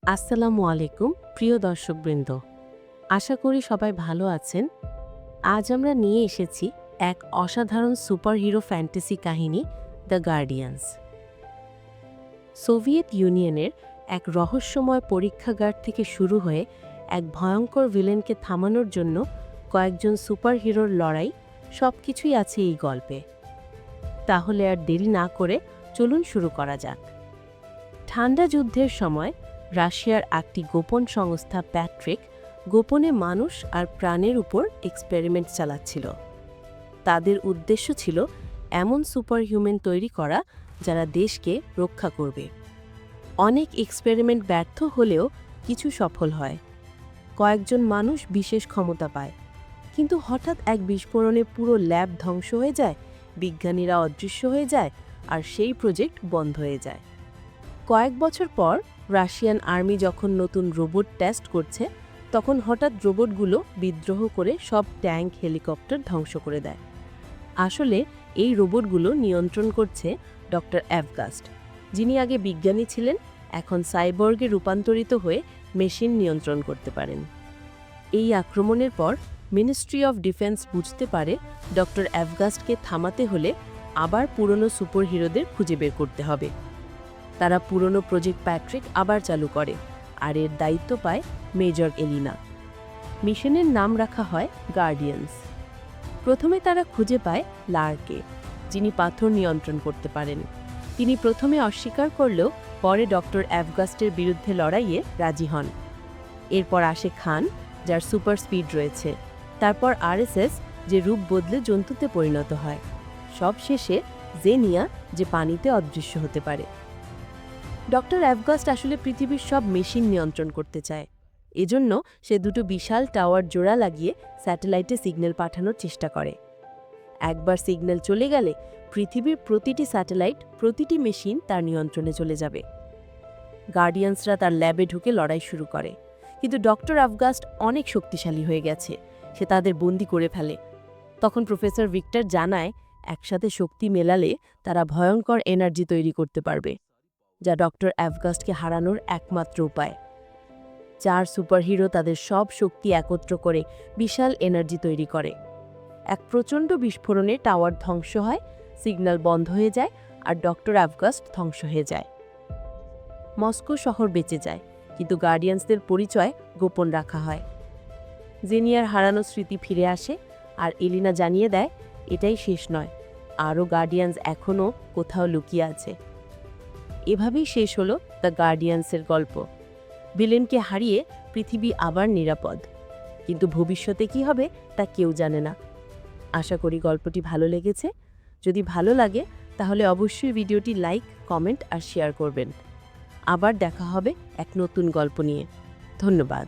আসসালামু আলাইকুম প্রিয় দর্শকবৃন্দ, আশা করি সবাই ভালো আছেন। আজ আমরা নিয়ে এসেছি এক অসাধারণ সুপারহিরো ফ্যান্টাসি কাহিনী, দ্য গার্ডিয়ানস। সোভিয়েত ইউনিয়নের এক রহস্যময় পরীক্ষাগার থেকে শুরু হয়ে এক ভয়ঙ্কর ভিলেনকে থামানোর জন্য কয়েকজন সুপারহিরোর লড়াই, সবকিছুই আছে এই গল্পে। তাহলে আর দেরি না করে চলুন শুরু করা যাক। ঠান্ডা যুদ্ধের সময় রাশিয়ার একটি গোপন সংস্থা প্যাট্রিক গোপনে মানুষ আর প্রাণের উপর এক্সপেরিমেন্ট চালাচ্ছিল। তাদের উদ্দেশ্য ছিল এমন সুপারহিউম্যান তৈরি করা যারা দেশকে রক্ষা করবে। অনেক এক্সপেরিমেন্ট ব্যর্থ হলেও কিছু সফল হয়। কয়েকজন মানুষ বিশেষ ক্ষমতা পায়, কিন্তু হঠাৎ এক বিস্ফোরণে পুরো ল্যাব ধ্বংস হয়ে যায়, বিজ্ঞানীরা অদৃশ্য হয়ে যায়, আর সেই প্রজেক্ট বন্ধ হয়ে যায়। কয়েক বছর পর রাশিয়ান আর্মি যখন নতুন রোবট টেস্ট করছে, তখন হঠাৎ রোবটগুলো বিদ্রোহ করে সব ট্যাঙ্ক, হেলিকপ্টার ধ্বংস করে দেয়। আসলে এই রোবটগুলো নিয়ন্ত্রণ করছে ডক্টর অ্যাভগাস্ট, যিনি আগে বিজ্ঞানী ছিলেন, এখন সাইবর্গে রূপান্তরিত হয়ে মেশিন নিয়ন্ত্রণ করতে পারেন। এই আক্রমণের পর মিনিস্ট্রি অফ ডিফেন্স বুঝতে পারে ডক্টর অ্যাভগাস্টকে থামাতে হলে আবার পুরনো সুপারহিরোদের খুঁজে বের করতে হবে। তারা পুরনো প্রজেক্ট প্যাট্রিক আবার চালু করে, আর এর দায়িত্ব পায় মেজর এলিনা। মিশনের নাম রাখা হয় গার্ডিয়ানস। প্রথমে তারা খুঁজে পায় লারকে, যিনি পাথর নিয়ন্ত্রণ করতে পারেন। তিনি প্রথমে অস্বীকার করলেও পরে ডক্টর অ্যাভগাস্টের বিরুদ্ধে লড়াইয়ে রাজি হন। এরপর আসে খান, যার সুপার স্পিড রয়েছে। তারপর আরএসএস, যে রূপ বদলে জন্তুতে পরিণত হয়। সবশেষে জেনিয়া, যে পানিতে অদৃশ্য হতে পারে। ডক্টর অ্যাভগাস্ট আসলে পৃথিবীর সব মেশিন নিয়ন্ত্রণ করতে চায়। এজন্য সে দুটো বিশাল টাওয়ার জোড়া লাগিয়ে স্যাটেলাইটে সিগন্যাল পাঠানোর চেষ্টা করে। একবার সিগন্যাল চলে গেলে পৃথিবীর প্রতিটি স্যাটেলাইট, প্রতিটি মেশিন তার নিয়ন্ত্রণে চলে যাবে। গার্ডিয়ানসরা তার ল্যাবে ঢুকে লড়াই শুরু করে, কিন্তু ডক্টর অ্যাভগাস্ট অনেক শক্তিশালী হয়ে গেছে। সে তাদের বন্দি করে ফেলে। তখন প্রফেসর ভিক্টর জানায়, একসাথে শক্তি মেলালে তারা ভয়ঙ্কর এনার্জি তৈরি করতে পারবে, যা ডক্টর অ্যাভগাস্টকে হারানোর একমাত্র উপায়। 4 সুপারহিরো তাদের সব শক্তি একত্র করে বিশাল এনার্জি তৈরি করে। এক প্রচণ্ড বিস্ফোরণে টাওয়ার ধ্বংস হয়, সিগন্যাল বন্ধ হয়ে যায়, আর ডক্টর অ্যাভগাস্ট ধ্বংস হয়ে যায়। মস্কো শহর বেঁচে যায়, কিন্তু গার্ডিয়ানসদের পরিচয় গোপন রাখা হয়। জেনিয়ার হারানো স্মৃতি ফিরে আসে, আর এলিনা জানিয়ে দেয় এটাই শেষ নয়, আরও গার্ডিয়ানস এখনও কোথাও লুকিয়ে আছে। এভাবেই শেষ হলো দ্য গার্ডিয়ানসের গল্প। ভিলেনকে হারিয়ে পৃথিবী আবার নিরাপদ, কিন্তু ভবিষ্যতে কি হবে তা কেউ জানে না। আশা করি গল্পটি ভালো লেগেছে। যদি ভালো লাগে তাহলে অবশ্যই ভিডিওটি লাইক, কমেন্ট আর শেয়ার করবেন। আবার দেখা হবে এক নতুন গল্প নিয়ে। ধন্যবাদ।